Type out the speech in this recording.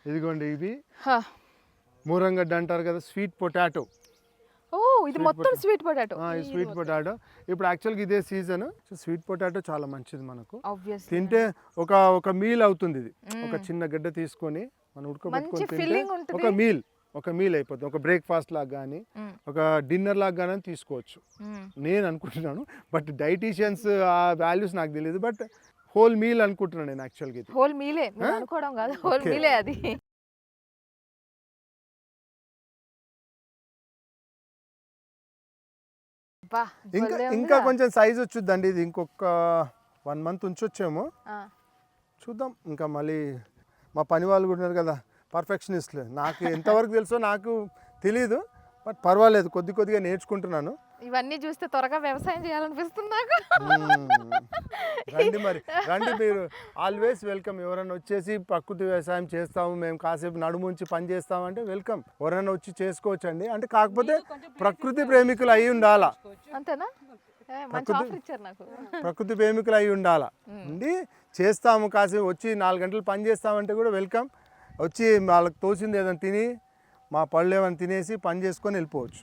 ఇదిగోండి ఇవి మూరంగడ్డ అంటారు కదా, స్వీట్ పొటాటో. ఓ ఇది మొత్తం స్వీట్ పొటాటో. ఈ స్వీట్ పొటాటో ఇప్పుడు యాక్చువల్గా ఇదే సీజన్. స్వీట్ పొటాటో చాలా మంచిది మనకు. ఆబ్వియస్లీ తింటే ఒక మీల్ అవుతుంది ఇది. ఒక చిన్న గడ్డ తీసుకొని మనం ఉడకబెట్టుకొని తింటే ఒక మీల్ అయిపోతుంది. ఒక బ్రేక్ఫాస్ట్ లాగా కానీ ఒక డిన్నర్ లాగా కానీ తీసుకోవచ్చు నేను అనుకుంటున్నాను. బట్ డైటీషియన్స్ ఆ వాల్యూస్ నాకు తెలియదు. బట్ హోల్ మీల్ అనుకుంటున్నాను నేను యాక్చువల్గా. ఇది హోల్ మీలే అనుకోవడం కాదు, హోల్ మీలే అది. ఇంకా కొంచెం సైజ్ వచ్చుద్దండి. ఇది ఇంకొక 1 month ఉంచొచ్చేమో, చూద్దాం. ఇంకా మళ్ళీ మా పని వాళ్ళు కూడా ఉన్నారు కదా పర్ఫెక్షనిస్ట్లు. నాకు ఎంతవరకు తెలుసో నాకు తెలీదు. బట్ పర్వాలేదు, కొద్దిగా నేర్చుకుంటున్నాను. ఇవన్నీ చూస్తే త్వరగా వ్యవసాయం చేయాలనిపిస్తుంది నాకు. రండి మీరు ఆల్వేస్ వెల్కమ్. ఎవరైనా వచ్చేసి ప్రకృతి వ్యవసాయం చేస్తాము మేము, కాసేపు నడుముంచి పని చేస్తామంటే వెల్కమ్. ఎవరైనా వచ్చి చేసుకోవచ్చండి. అంటే కాకపోతే ప్రకృతి ప్రేమికులు అయి ఉండాలా. అంతేనా? ప్రకృతి ప్రేమికులు అయి ఉండాలా. ఉండి చేస్తాము, కాసేపు వచ్చి 4 గంటలు పని చేస్తామంటే కూడా వెల్కమ్. వచ్చి వాళ్ళకి తోచింది ఏదైనా తిని, మా పళ్ళు ఏమైనా తినేసి పని చేసుకొని వెళ్ళిపోవచ్చు.